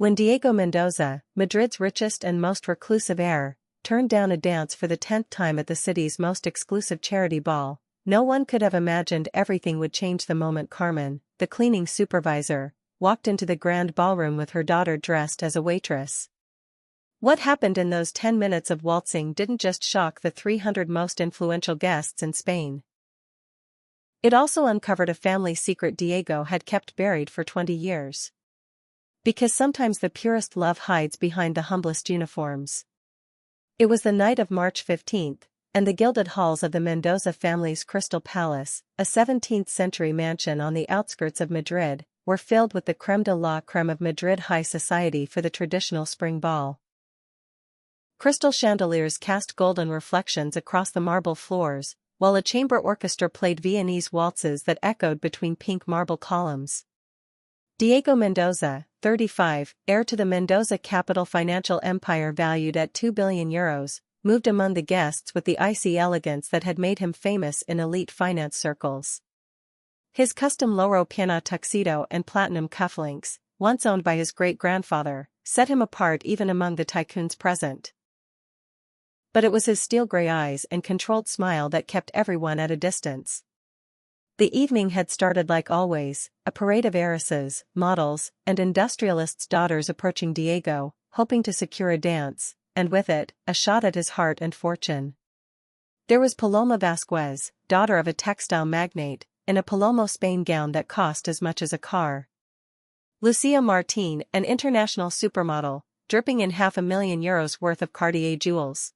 When Diego Mendoza, Madrid's richest and most reclusive heir, turned down a dance for the 10th time at the city's most exclusive charity ball, no one could have imagined everything would change the moment Carmen, the cleaning supervisor, walked into the grand ballroom with her daughter dressed as a waitress. What happened in those 10 minutes of waltzing didn't just shock the 300 most influential guests in Spain. It also uncovered a family secret Diego had kept buried for 20 years. Because sometimes the purest love hides behind the humblest uniforms. It was the night of March 15th, and the gilded halls of the Mendoza family's Crystal Palace, a 17th-century mansion on the outskirts of Madrid, were filled with the crème de la crème of Madrid high society for the traditional spring ball. Crystal chandeliers cast golden reflections across the marble floors, while a chamber orchestra played Viennese waltzes that echoed between pink marble columns. Diego Mendoza, 35, heir to the Mendoza capital financial empire valued at €2 billion, moved among the guests with the icy elegance that had made him famous in elite finance circles. His custom Loro Piana tuxedo and platinum cufflinks, once owned by his great-grandfather, set him apart even among the tycoons present. But it was his steel-gray eyes and controlled smile that kept everyone at a distance. The evening had started like always, a parade of heiresses, models, and industrialists' daughters approaching Diego, hoping to secure a dance, and with it, a shot at his heart and fortune. There was Paloma Vasquez, daughter of a textile magnate, in a Palomo Spain gown that cost as much as a car. Lucia Martín, an international supermodel, dripping in €500,000 worth of Cartier jewels.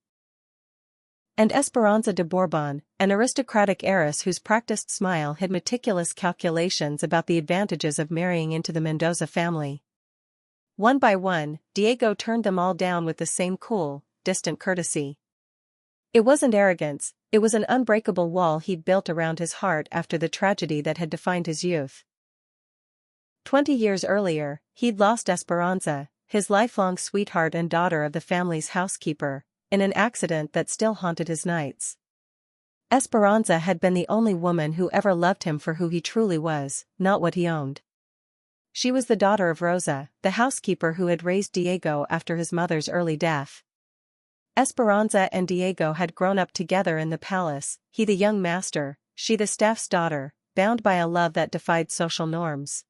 And Esperanza de Borbón, an aristocratic heiress whose practiced smile hid meticulous calculations about the advantages of marrying into the Mendoza family. One by one, Diego turned them all down with the same cool, distant courtesy. It wasn't arrogance, it was an unbreakable wall he'd built around his heart after the tragedy that had defined his youth. 20 years earlier, he'd lost Esperanza, his lifelong sweetheart and daughter of the family's housekeeper, in an accident that still haunted his nights. Esperanza had been the only woman who ever loved him for who he truly was, not what he owned. She was the daughter of Rosa, the housekeeper who had raised Diego after his mother's early death. Esperanza and Diego had grown up together in the palace, he the young master, she the staff's daughter, bound by a love that defied social norms.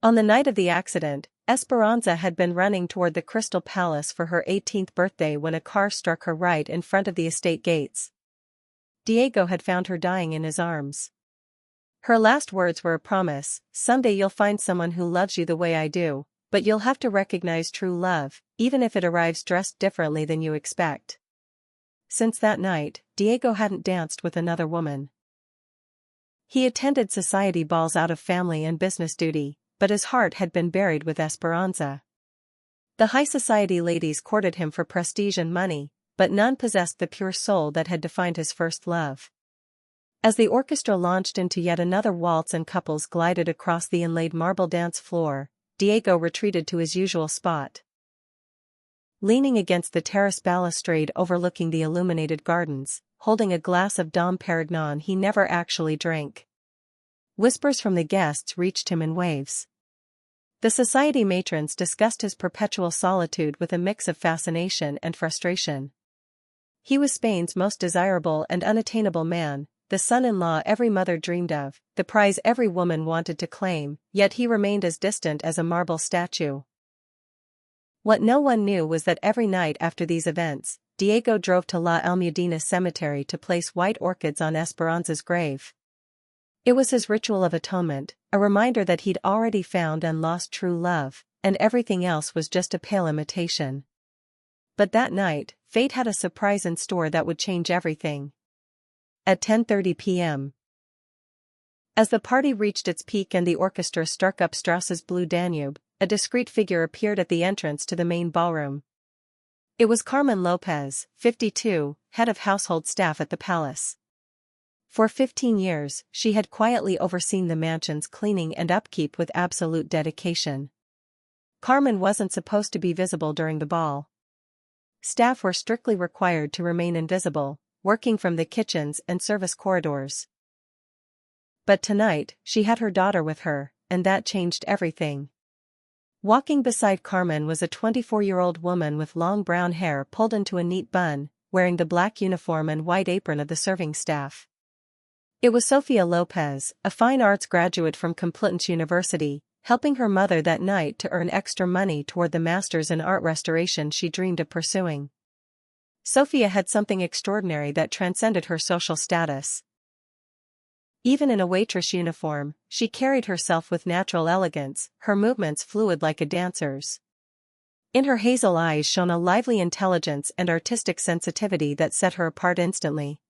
On the night of the accident, Esperanza had been running toward the Crystal Palace for her 18th birthday when a car struck her right in front of the estate gates. Diego had found her dying in his arms. Her last words were a promise: "Someday you'll find someone who loves you the way I do, but you'll have to recognize true love, even if it arrives dressed differently than you expect." Since that night, Diego hadn't danced with another woman. He attended society balls out of family and business duty, but his heart had been buried with Esperanza. The high society ladies courted him for prestige and money, but none possessed the pure soul that had defined his first love. As the orchestra launched into yet another waltz and couples glided across the inlaid marble dance floor, Diego retreated to his usual spot. Leaning against the terrace balustrade overlooking the illuminated gardens, holding a glass of Dom Perignon he never actually drank. Whispers from the guests reached him in waves. The society matrons discussed his perpetual solitude with a mix of fascination and frustration. He was Spain's most desirable and unattainable man, the son-in-law every mother dreamed of, the prize every woman wanted to claim, yet he remained as distant as a marble statue. What no one knew was that every night after these events, Diego drove to La Almudena cemetery to place white orchids on Esperanza's grave. It was his ritual of atonement, a reminder that he'd already found and lost true love, and everything else was just a pale imitation. But that night, fate had a surprise in store that would change everything. At 10:30 p.m. As the party reached its peak and the orchestra struck up Strauss's Blue Danube, a discreet figure appeared at the entrance to the main ballroom. It was Carmen Lopez, 52, head of household staff at the palace. For 15 years, she had quietly overseen the mansion's cleaning and upkeep with absolute dedication. Carmen wasn't supposed to be visible during the ball. Staff were strictly required to remain invisible, working from the kitchens and service corridors. But tonight, she had her daughter with her, and that changed everything. Walking beside Carmen was a 24-year-old woman with long brown hair pulled into a neat bun, wearing the black uniform and white apron of the serving staff. It was Sofia Lopez, a fine arts graduate from Complutense University, helping her mother that night to earn extra money toward the master's in art restoration she dreamed of pursuing. Sofia had something extraordinary that transcended her social status. Even in a waitress uniform, she carried herself with natural elegance, her movements fluid like a dancer's. In her hazel eyes shone a lively intelligence and artistic sensitivity that set her apart instantly.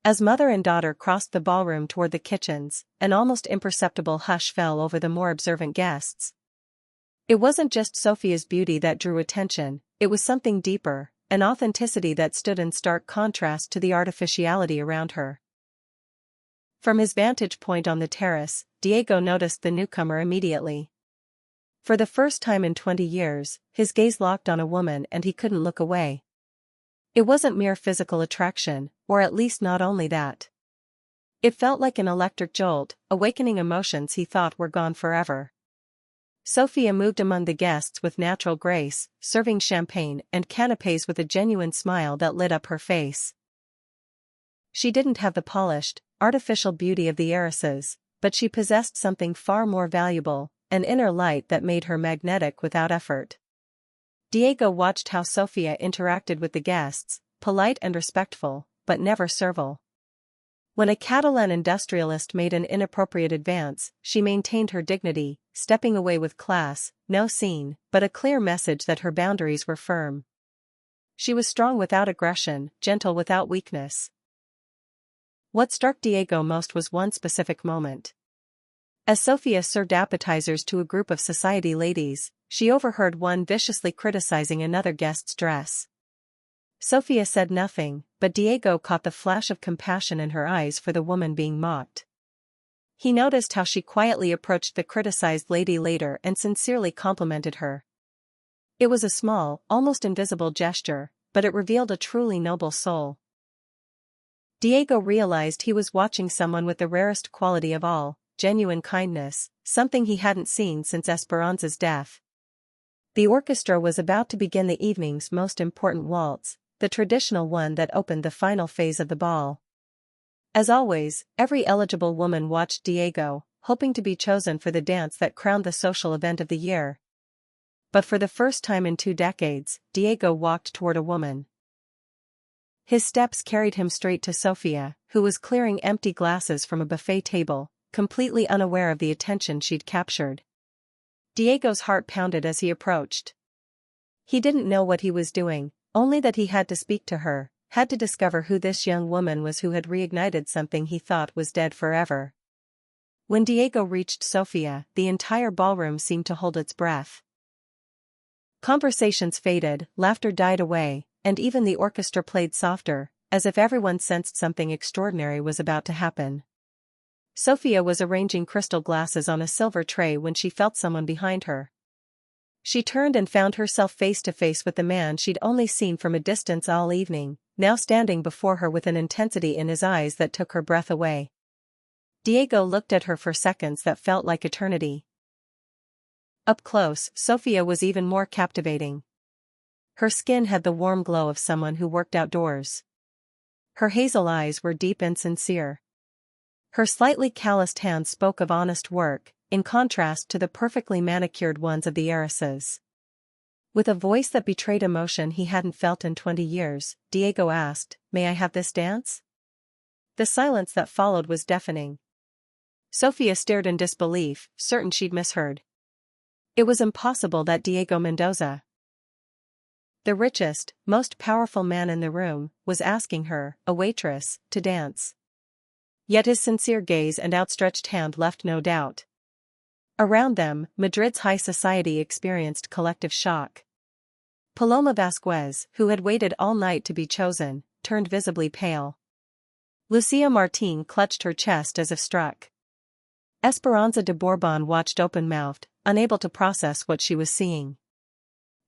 As mother and daughter crossed the ballroom toward the kitchens, an almost imperceptible hush fell over the more observant guests. It wasn't just Sofia's beauty that drew attention, it was something deeper, an authenticity that stood in stark contrast to the artificiality around her. From his vantage point on the terrace, Diego noticed the newcomer immediately. For the first time in 20 years, his gaze locked on a woman and he couldn't look away. It wasn't mere physical attraction, or at least not only that. It felt like an electric jolt, awakening emotions he thought were gone forever. Sofia moved among the guests with natural grace, serving champagne and canapés with a genuine smile that lit up her face. She didn't have the polished, artificial beauty of the heiresses, but she possessed something far more valuable, an inner light that made her magnetic without effort. Diego watched how Sofia interacted with the guests, polite and respectful, but never servile. When a Catalan industrialist made an inappropriate advance, she maintained her dignity, stepping away with class, no scene, but a clear message that her boundaries were firm. She was strong without aggression, gentle without weakness. What struck Diego most was one specific moment. As Sofia served appetizers to a group of society ladies, she overheard one viciously criticizing another guest's dress. Sofia said nothing, but Diego caught the flash of compassion in her eyes for the woman being mocked. He noticed how she quietly approached the criticized lady later and sincerely complimented her. It was a small, almost invisible gesture, but it revealed a truly noble soul. Diego realized he was watching someone with the rarest quality of all, genuine kindness, something he hadn't seen since Esperanza's death. The orchestra was about to begin the evening's most important waltz, the traditional one that opened the final phase of the ball. As always, every eligible woman watched Diego, hoping to be chosen for the dance that crowned the social event of the year. But for the first time in 2 decades, Diego walked toward a woman. His steps carried him straight to Sofia, who was clearing empty glasses from a buffet table, completely unaware of the attention she'd captured. Diego's heart pounded as he approached. He didn't know what he was doing, only that he had to speak to her, had to discover who this young woman was who had reignited something he thought was dead forever. When Diego reached Sofia, the entire ballroom seemed to hold its breath. Conversations faded, laughter died away, and even the orchestra played softer, as if everyone sensed something extraordinary was about to happen. Sofia was arranging crystal glasses on a silver tray when she felt someone behind her. She turned and found herself face to face with the man she'd only seen from a distance all evening, now standing before her with an intensity in his eyes that took her breath away. Diego looked at her for seconds that felt like eternity. Up close, Sofia was even more captivating. Her skin had the warm glow of someone who worked outdoors. Her hazel eyes were deep and sincere. Her slightly calloused hands spoke of honest work, in contrast to the perfectly manicured ones of the heiresses. With a voice that betrayed emotion he hadn't felt in 20 years, Diego asked, "May I have this dance?" The silence that followed was deafening. Sofia stared in disbelief, certain she'd misheard. It was impossible that Diego Mendoza, the richest, most powerful man in the room, was asking her, a waitress, to dance. Yet his sincere gaze and outstretched hand left no doubt. Around them, Madrid's high society experienced collective shock. Paloma Vasquez, who had waited all night to be chosen, turned visibly pale. Lucia Martín clutched her chest as if struck. Esperanza de Bourbon watched open-mouthed, unable to process what she was seeing.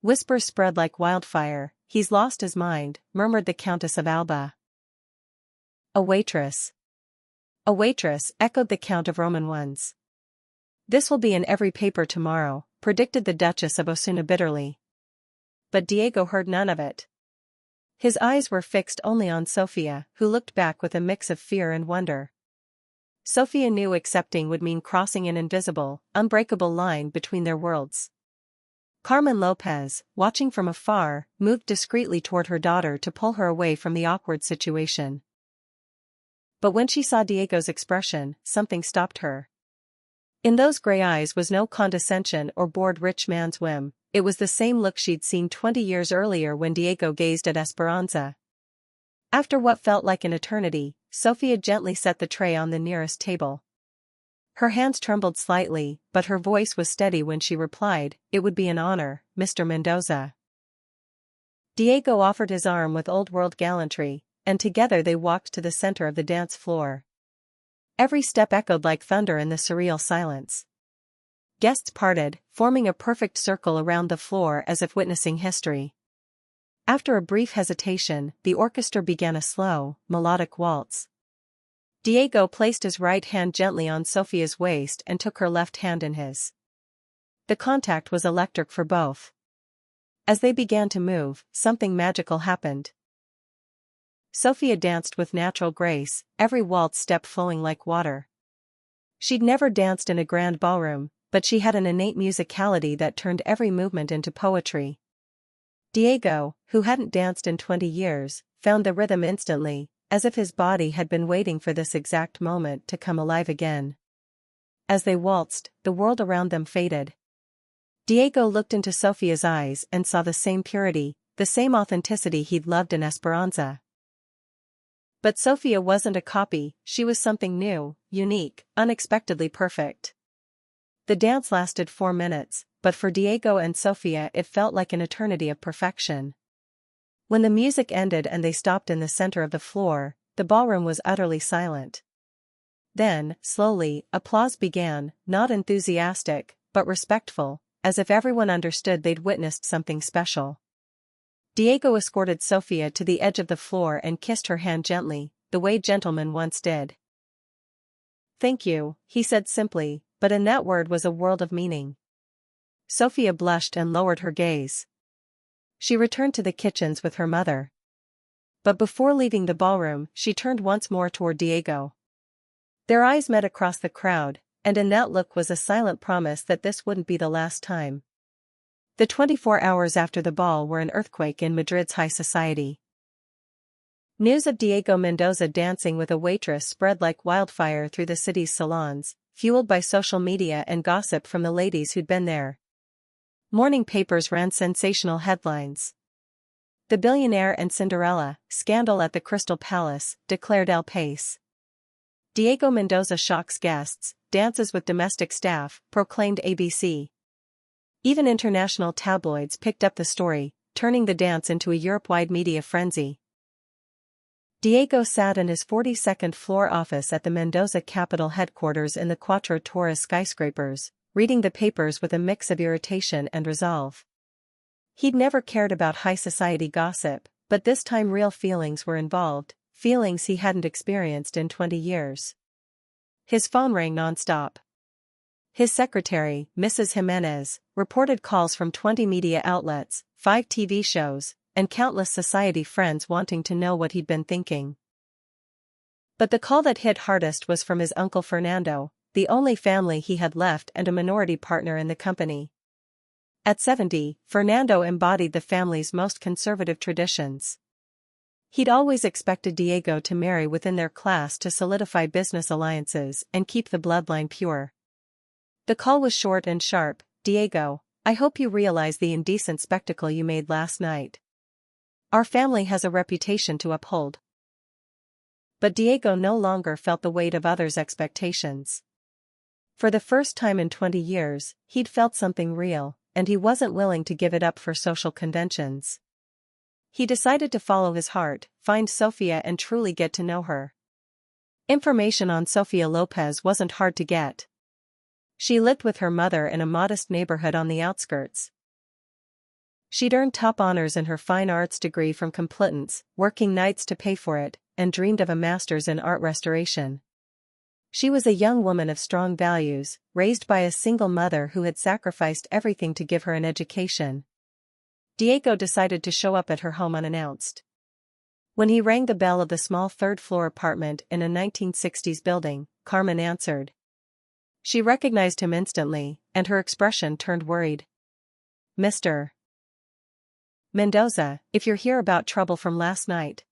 Whispers spread like wildfire. "He's lost his mind," murmured the Countess of Alba. "A waitress. A waitress," echoed the Count of Roman ones. "This will be in every paper tomorrow," predicted the Duchess of Osuna bitterly. But Diego heard none of it. His eyes were fixed only on Sofia, who looked back with a mix of fear and wonder. Sofia knew accepting would mean crossing an invisible, unbreakable line between their worlds. Carmen Lopez, watching from afar, moved discreetly toward her daughter to pull her away from the awkward situation. But when she saw Diego's expression, something stopped her. In those gray eyes was no condescension or bored rich man's whim, it was the same look she'd seen 20 years earlier when Diego gazed at Esperanza. After what felt like an eternity, Sofia gently set the tray on the nearest table. Her hands trembled slightly, but her voice was steady when she replied, "It would be an honor, Mr. Mendoza." Diego offered his arm with old-world gallantry, and together they walked to the center of the dance floor. Every step echoed like thunder in the surreal silence. Guests parted, forming a perfect circle around the floor as if witnessing history. After a brief hesitation, the orchestra began a slow, melodic waltz. Diego placed his right hand gently on Sofia's waist and took her left hand in his. The contact was electric for both. As they began to move, something magical happened. Sofia danced with natural grace, every waltz step flowing like water. She'd never danced in a grand ballroom, but she had an innate musicality that turned every movement into poetry. Diego, who hadn't danced in 20 years, found the rhythm instantly, as if his body had been waiting for this exact moment to come alive again. As they waltzed, the world around them faded. Diego looked into Sofia's eyes and saw the same purity, the same authenticity he'd loved in Esperanza. But Sofia wasn't a copy, she was something new, unique, unexpectedly perfect. The dance lasted 4 minutes, but for Diego and Sofia it felt like an eternity of perfection. When the music ended and they stopped in the center of the floor, the ballroom was utterly silent. Then, slowly, applause began, not enthusiastic, but respectful, as if everyone understood they'd witnessed something special. Diego escorted Sofia to the edge of the floor and kissed her hand gently, the way gentlemen once did. "Thank you," he said simply, but in that word was a world of meaning. Sofia blushed and lowered her gaze. She returned to the kitchens with her mother. But before leaving the ballroom, she turned once more toward Diego. Their eyes met across the crowd, and in that look was a silent promise that this wouldn't be the last time. The 24 hours after the ball were an earthquake in Madrid's high society. News of Diego Mendoza dancing with a waitress spread like wildfire through the city's salons, fueled by social media and gossip from the ladies who'd been there. Morning papers ran sensational headlines. "The Billionaire and Cinderella, Scandal at the Crystal Palace," declared El País. "Diego Mendoza shocks guests, dances with domestic staff," proclaimed ABC. Even international tabloids picked up the story, turning the dance into a Europe-wide media frenzy. Diego sat in his 42nd floor office at the Mendoza capital headquarters in the Cuatro Torres skyscrapers, reading the papers with a mix of irritation and resolve. He'd never cared about high society gossip, but this time real feelings were involved, feelings he hadn't experienced in 20 years. His phone rang nonstop. His secretary, Mrs. Jimenez, reported calls from 20 media outlets, 5 TV shows, and countless society friends wanting to know what he'd been thinking. But the call that hit hardest was from his uncle Fernando, the only family he had left and a minority partner in the company. At 70, Fernando embodied the family's most conservative traditions. He'd always expected Diego to marry within their class to solidify business alliances and keep the bloodline pure. The call was short and sharp. "Diego, I hope you realize the indecent spectacle you made last night. Our family has a reputation to uphold." But Diego no longer felt the weight of others' expectations. For the first time in 20 years, he'd felt something real, and he wasn't willing to give it up for social conventions. He decided to follow his heart, find Sofia and truly get to know her. Information on Sofia Lopez wasn't hard to get. She lived with her mother in a modest neighborhood on the outskirts. She'd earned top honors in her fine arts degree from Complutense, working nights to pay for it, and dreamed of a master's in art restoration. She was a young woman of strong values, raised by a single mother who had sacrificed everything to give her an education. Diego decided to show up at her home unannounced. When he rang the bell of the small third-floor apartment in a 1960s building, Carmen answered. She recognized him instantly, and her expression turned worried. "Mr. Mendoza, if you're here about trouble from last night."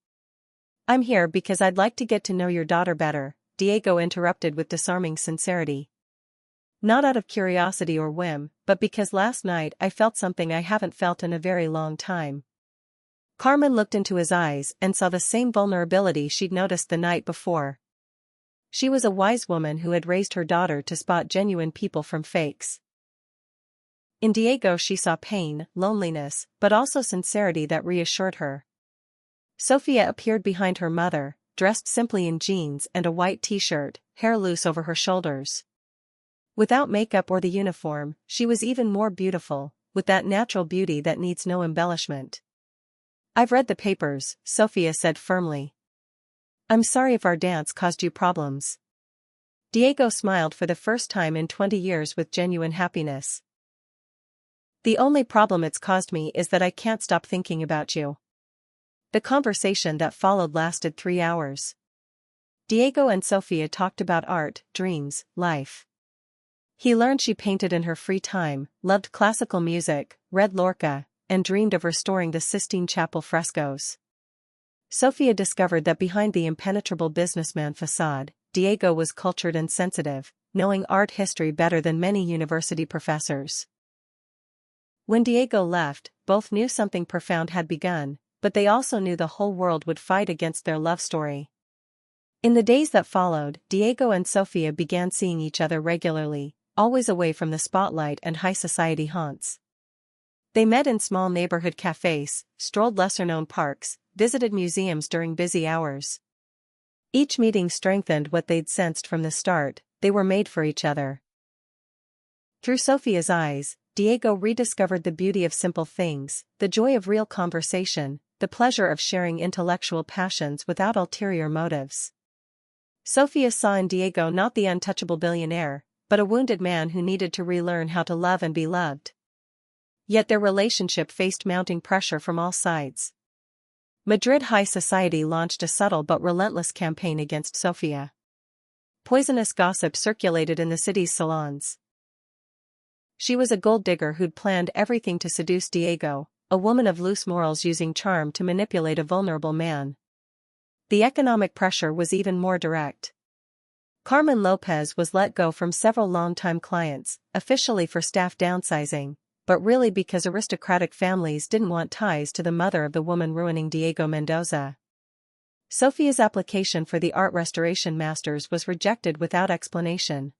"I'm here because I'd like to get to know your daughter better," Diego interrupted with disarming sincerity. "Not out of curiosity or whim, but because last night I felt something I haven't felt in a very long time." Carmen looked into his eyes and saw the same vulnerability she'd noticed the night before. She was a wise woman who had raised her daughter to spot genuine people from fakes. In Diego she saw pain, loneliness, but also sincerity that reassured her. Sophia appeared behind her mother, dressed simply in jeans and a white t-shirt, hair loose over her shoulders. Without makeup or the uniform, she was even more beautiful, with that natural beauty that needs no embellishment. "I've read the papers," Sophia said firmly. "I'm sorry if our dance caused you problems." Diego smiled for the first time in 20 years with genuine happiness. "The only problem it's caused me is that I can't stop thinking about you." The conversation that followed lasted 3 hours. Diego and Sophia talked about art, dreams, life. He learned she painted in her free time, loved classical music, read Lorca, and dreamed of restoring the Sistine Chapel frescoes. Sophia discovered that behind the impenetrable businessman facade, Diego was cultured and sensitive, knowing art history better than many university professors. When Diego left, both knew something profound had begun, but they also knew the whole world would fight against their love story. In the days that followed, Diego and Sophia began seeing each other regularly, always away from the spotlight and high society haunts. They met in small neighborhood cafes, strolled lesser-known parks, visited museums during busy hours. Each meeting strengthened what they'd sensed from the start: they were made for each other. Through Sophia's eyes, Diego rediscovered the beauty of simple things, the joy of real conversation, the pleasure of sharing intellectual passions without ulterior motives. Sophia saw in Diego not the untouchable billionaire, but a wounded man who needed to relearn how to love and be loved. Yet their relationship faced mounting pressure from all sides. Madrid high society launched a subtle but relentless campaign against Sophia. Poisonous gossip circulated in the city's salons. She was a gold digger who'd planned everything to seduce Diego, a woman of loose morals using charm to manipulate a vulnerable man. The economic pressure was even more direct. Carmen Lopez was let go from several longtime clients, officially for staff downsizing, but really because aristocratic families didn't want ties to the mother of the woman ruining Diego Mendoza. Sophia's application for the art restoration masters was rejected without explanation.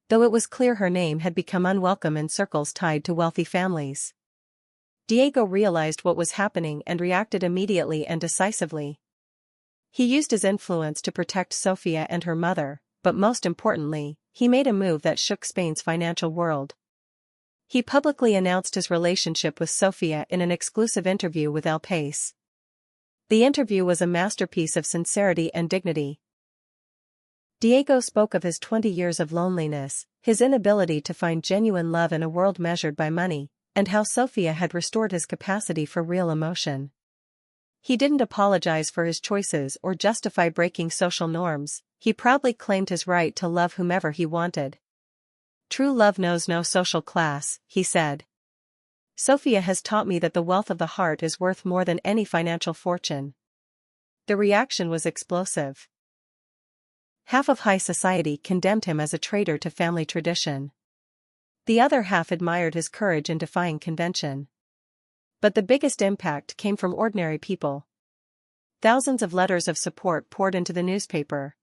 Though it was clear her name had become unwelcome in circles tied to wealthy families. Diego realized what was happening and reacted immediately and decisively. He used his influence to protect Sophia and her mother, but most importantly, he made a move that shook Spain's financial world. He publicly announced his relationship with Sophia in an exclusive interview with El País. The interview was a masterpiece of sincerity and dignity. Diego spoke of his 20 years of loneliness, his inability to find genuine love in a world measured by money, and how Sophia had restored his capacity for real emotion. He didn't apologize for his choices or justify breaking social norms. He proudly claimed his right to love whomever he wanted. "True love knows no social class," he said. "Sophia has taught me that the wealth of the heart is worth more than any financial fortune." The reaction was explosive. Half of high society condemned him as a traitor to family tradition. The other half admired his courage in defying convention. But the biggest impact came from ordinary people. Thousands of letters of support poured into the newspaper.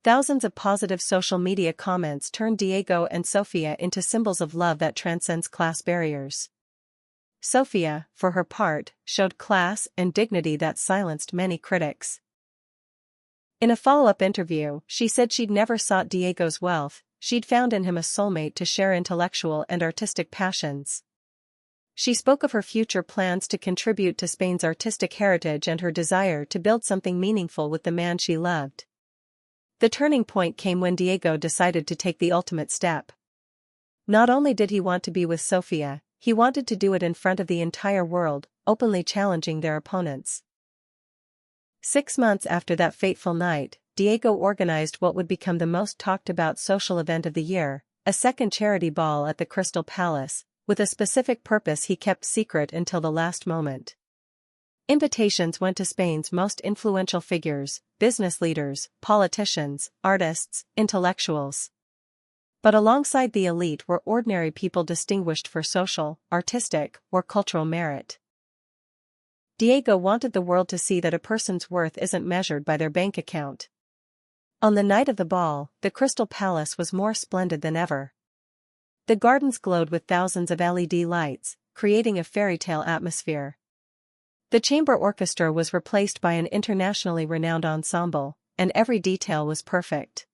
Thousands of positive social media comments turned Diego and Sophia into symbols of love that transcends class barriers. Sophia, for her part, showed class and dignity that silenced many critics. In a follow-up interview, she said she'd never sought Diego's wealth, she'd found in him a soulmate to share intellectual and artistic passions. She spoke of her future plans to contribute to Spain's artistic heritage and her desire to build something meaningful with the man she loved. The turning point came when Diego decided to take the ultimate step. Not only did he want to be with Sofia, he wanted to do it in front of the entire world, openly challenging their opponents. 6 months after that fateful night, Diego organized what would become the most talked-about social event of the year, a second charity ball at the Crystal Palace, with a specific purpose he kept secret until the last moment. Invitations went to Spain's most influential figures, business leaders, politicians, artists, intellectuals. But alongside the elite were ordinary people distinguished for social, artistic, or cultural merit. Diego wanted the world to see that a person's worth isn't measured by their bank account. On the night of the ball, the Crystal Palace was more splendid than ever. The gardens glowed with thousands of LED lights, creating a fairy tale atmosphere. The chamber orchestra was replaced by an internationally renowned ensemble, and every detail was perfect.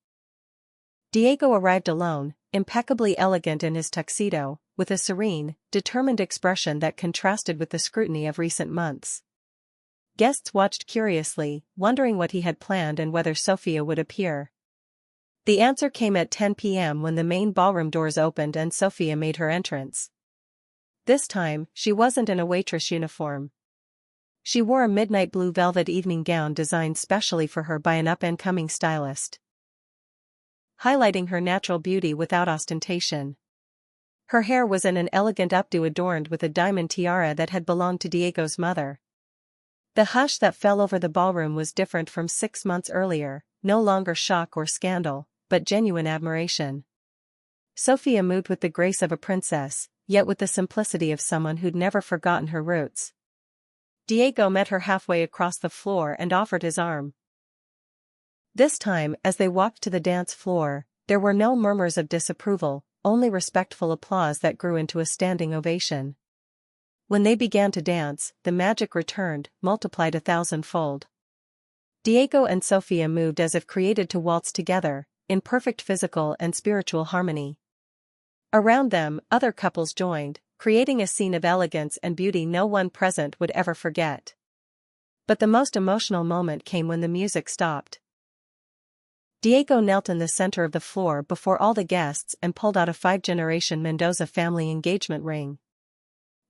Diego arrived alone, impeccably elegant in his tuxedo, with a serene, determined expression that contrasted with the scrutiny of recent months. Guests watched curiously, wondering what he had planned and whether Sofia would appear. The answer came at 10 p.m. when the main ballroom doors opened and Sofia made her entrance. This time, she wasn't in a waitress uniform. She wore a midnight blue velvet evening gown designed specially for her by an up-and-coming stylist, highlighting her natural beauty without ostentation. Her hair was in an elegant updo adorned with a diamond tiara that had belonged to Diego's mother. The hush that fell over the ballroom was different from 6 months earlier, no longer shock or scandal, but genuine admiration. Sofia moved with the grace of a princess, yet with the simplicity of someone who'd never forgotten her roots. Diego met her halfway across the floor and offered his arm. This time, as they walked to the dance floor, there were no murmurs of disapproval, only respectful applause that grew into a standing ovation. When they began to dance, the magic returned, multiplied 1,000-fold. Diego and Sofia moved as if created to waltz together, in perfect physical and spiritual harmony. Around them, other couples joined, creating a scene of elegance and beauty no one present would ever forget. But the most emotional moment came when the music stopped. Diego knelt in the center of the floor before all the guests and pulled out a 5-generation Mendoza family engagement ring.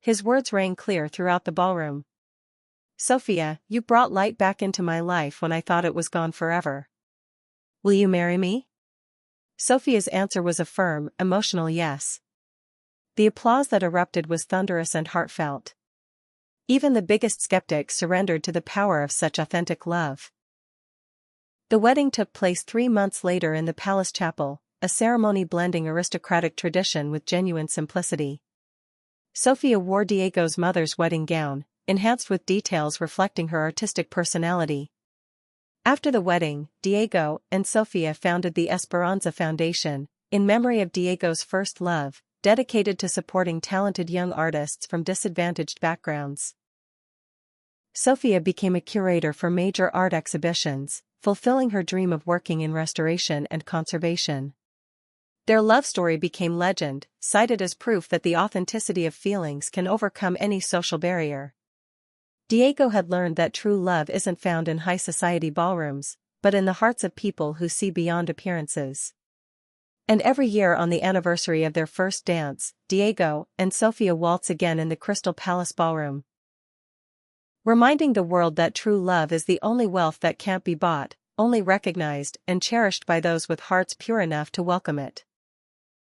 His words rang clear throughout the ballroom. "Sofia, you brought light back into my life when I thought it was gone forever. Will you marry me?" Sofia's answer was a firm, emotional yes. The applause that erupted was thunderous and heartfelt. Even the biggest skeptics surrendered to the power of such authentic love. The wedding took place 3 months later in the palace chapel, a ceremony blending aristocratic tradition with genuine simplicity. Sofia wore Diego's mother's wedding gown, enhanced with details reflecting her artistic personality. After the wedding, Diego and Sofia founded the Esperanza Foundation, in memory of Diego's first love, dedicated to supporting talented young artists from disadvantaged backgrounds. Sofia became a curator for major art exhibitions, fulfilling her dream of working in restoration and conservation. Their love story became legend, cited as proof that the authenticity of feelings can overcome any social barrier. Diego had learned that true love isn't found in high society ballrooms, but in the hearts of people who see beyond appearances. And every year on the anniversary of their first dance, Diego and Sofia waltz again in the Crystal Palace ballroom, reminding the world that true love is the only wealth that can't be bought, only recognized and cherished by those with hearts pure enough to welcome it.